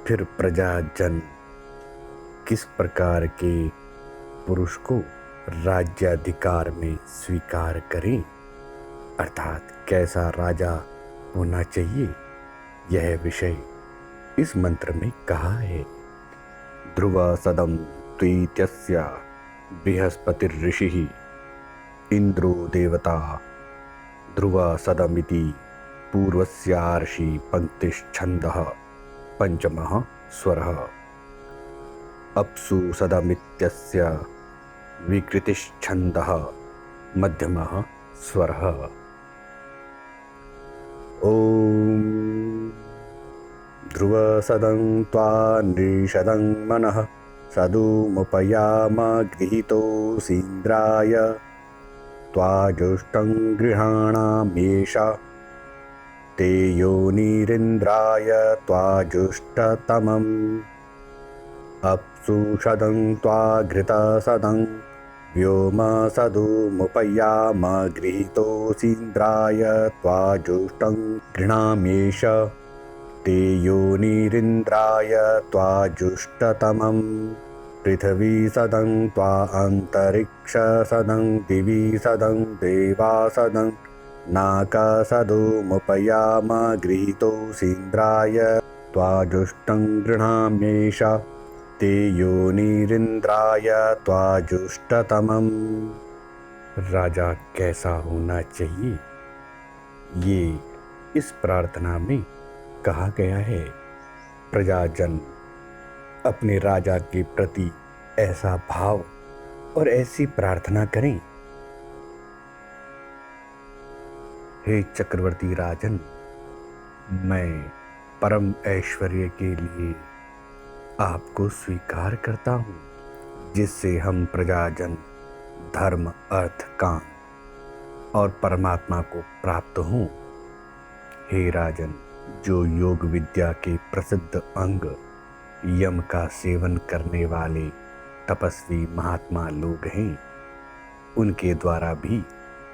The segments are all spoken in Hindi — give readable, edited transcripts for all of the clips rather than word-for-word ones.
फिर प्रजाजन किस प्रकार के पुरुष को राज्याधिकार में स्वीकार करें, अर्थात कैसा राजा होना चाहिए, यह विषय इस मंत्र में कहा है। ध्रुव सदम त्वीत्यस्य बृहस्पतिर्ऋषिः इंद्रो देवता ध्रुव सदमिति पूर्वस्यार्षि पंक्तिश्छन्दः पंचमः स्वरः। अप्सु सदमित्यस्य विकृतिश्छन्दः मध्यमः स्वरः। ॐ ध्रुवसदं त्वा नृषदं मनः सदुमुपयाम गृहीतोऽसीन्द्राय त्वाजुष्टं गृहाणामेष ते योनिरिन्द्राय त्वाजुष्टतमम्। अप्सु सदं त्वा घृतसदं व्योम सदुमुपयाम गृहीतोऽसीन्द्राय त्वाजुष्टं गृह्णाम्येष ते योनिरिन्द्राय त्वाजुष्टतमम्। पृथिवी सदं त्वा अन्तरिक्षसदं दिवि सदं देवासदं नाकसदुमुपयाम गृहीतोऽसीन्द्राय त्वाजुष्टं गृह्णाम्येष ते योनिरिन्द्राय त्वाजुष्टतमम्। राजा कैसा होना चाहिए, ये इस प्रार्थना में कहा गया है। प्रजाजन अपने राजा के प्रति ऐसा भाव और ऐसी प्रार्थना करें। हे चक्रवर्ती राजन, मैं परम ऐश्वर्य के लिए आपको स्वीकार करता हूँ, जिससे हम प्रजाजन धर्म, अर्थ, काम और परमात्मा को प्राप्त हों। हे राजन, जो योग विद्या के प्रसिद्ध अंग यम का सेवन करने वाले तपस्वी महात्मा लोग हैं, उनके द्वारा भी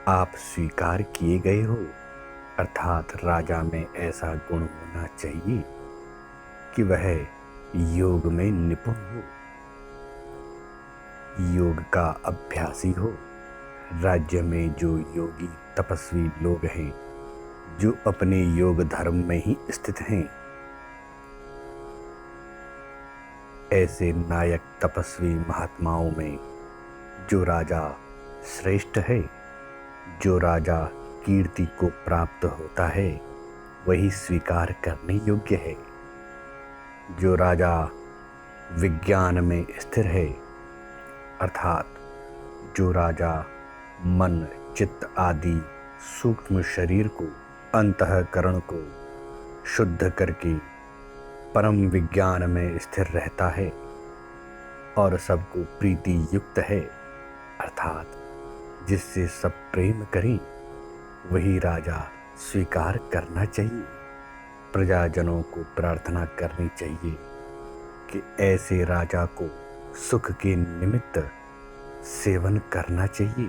आप स्वीकार किए गए हो। अर्थात राजा में ऐसा गुण होना चाहिए कि वह योग में निपुण हो, योग का अभ्यासी हो। राज्य में जो योगी तपस्वी लोग हैं, जो अपने योग धर्म में ही स्थित हैं, ऐसे नायक तपस्वी महात्माओं में जो राजा श्रेष्ठ है, जो राजा कीर्ति को प्राप्त होता है, वही स्वीकार करने योग्य है। जो राजा विज्ञान में स्थिर है, अर्थात जो राजा मन, चित्त आदि सूक्ष्म शरीर को, अंतःकरण को शुद्ध करके परम विज्ञान में स्थिर रहता है और सबको प्रीति युक्त है, अर्थात जिससे सब प्रेम करें, वही राजा स्वीकार करना चाहिए। प्रजाजनों को प्रार्थना करनी चाहिए कि ऐसे राजा को सुख के निमित्त सेवन करना चाहिए,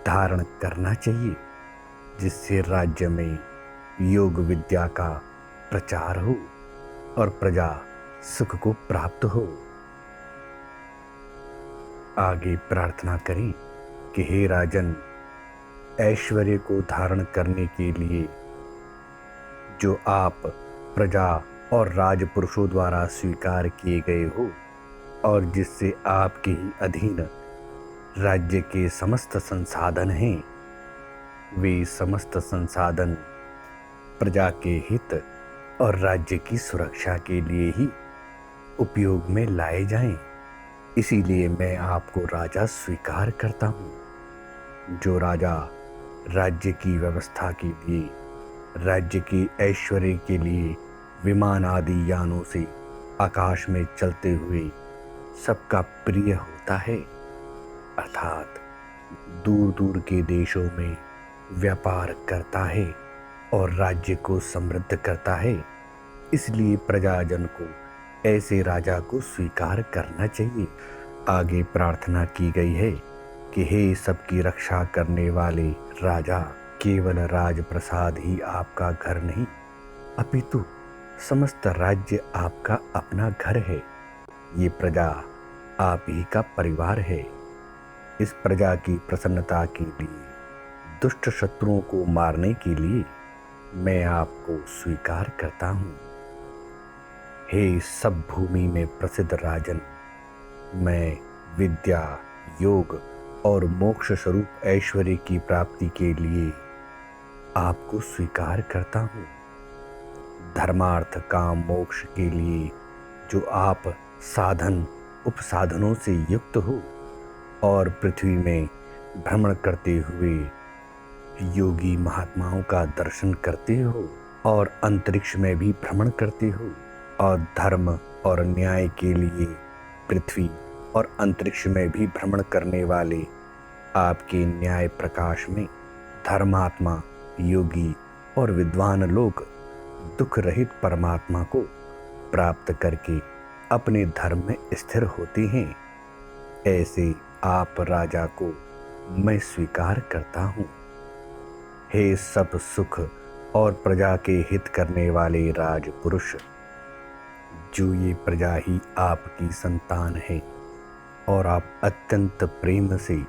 धारण करना चाहिए, जिससे राज्य में योग विद्या का प्रचार हो और प्रजा सुख को प्राप्त हो। आगे प्रार्थना करें कि हे राजन, ऐश्वर्य को धारण करने के लिए जो आप प्रजा और राजपुरुषों द्वारा स्वीकार किए गए हो और जिससे आपके ही अधीन राज्य के समस्त संसाधन हैं, वे समस्त संसाधन प्रजा के हित और राज्य की सुरक्षा के लिए ही उपयोग में लाए जाएं। इसीलिए मैं आपको राजा स्वीकार करता हूँ। जो राजा राज्य की व्यवस्था के लिए, राज्य के ऐश्वर्य के लिए विमान आदि यानों से आकाश में चलते हुए सबका प्रिय होता है, अर्थात दूर दूर के देशों में व्यापार करता है और राज्य को समृद्ध करता है, इसलिए प्रजाजन को ऐसे राजा को स्वीकार करना चाहिए। आगे प्रार्थना की गई है कि हे सबकी रक्षा करने वाले राजा, केवल राजप्रसाद ही आपका घर नहीं, अपितु समस्त राज्य आपका अपना घर है। ये प्रजा आप ही का परिवार है। इस प्रजा की प्रसन्नता के लिए, दुष्ट शत्रुओं को मारने के लिए मैं आपको स्वीकार करता हूँ। हे सब भूमि में प्रसिद्ध राजन, मैं विद्या, योग और मोक्ष स्वरूप ऐश्वर्य की प्राप्ति के लिए आपको स्वीकार करता हूँ। धर्मार्थ काम मोक्ष के लिए जो आप साधन उपसाधनों से युक्त हो और पृथ्वी में भ्रमण करते हुए योगी महात्माओं का दर्शन करते हो और अंतरिक्ष में भी भ्रमण करते हो और धर्म और न्याय के लिए पृथ्वी और अंतरिक्ष में भी भ्रमण करने वाले आपके न्याय प्रकाश में धर्मात्मा, योगी और विद्वान लोग दुख रहित परमात्मा को प्राप्त करके अपने धर्म में स्थिर होते हैं। ऐसे आप राजा को मैं स्वीकार करता हूँ। हे सब सुख और प्रजा के हित करने वाले राजपुरुष, जो ये प्रजा ही आपकी संतान है और आप अत्यंत प्रेम से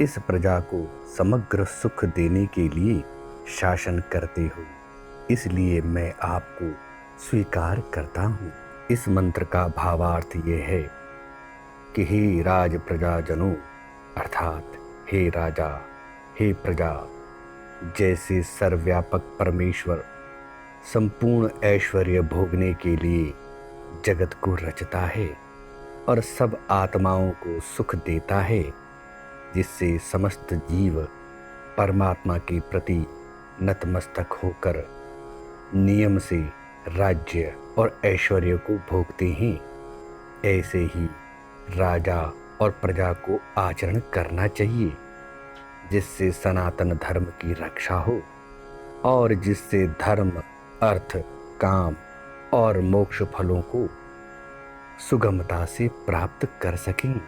इस प्रजा को समग्र सुख देने के लिए शासन करते हो, इसलिए मैं आपको स्वीकार करता हूँ। इस मंत्र का भावार्थ ये है कि हे राज प्रजाजनों, अर्थात हे राजा, हे प्रजा, जैसे सर्वव्यापक परमेश्वर संपूर्ण ऐश्वर्य भोगने के लिए जगत को रचता है और सब आत्माओं को सुख देता है, जिससे समस्त जीव परमात्मा के प्रति नतमस्तक होकर नियम से राज्य और ऐश्वर्य को भोगते हैं, ऐसे ही राजा और प्रजा को आचरण करना चाहिए, जिससे सनातन धर्म की रक्षा हो और जिससे धर्म, अर्थ, काम और मोक्ष फलों को सुगमता से प्राप्त कर सकें।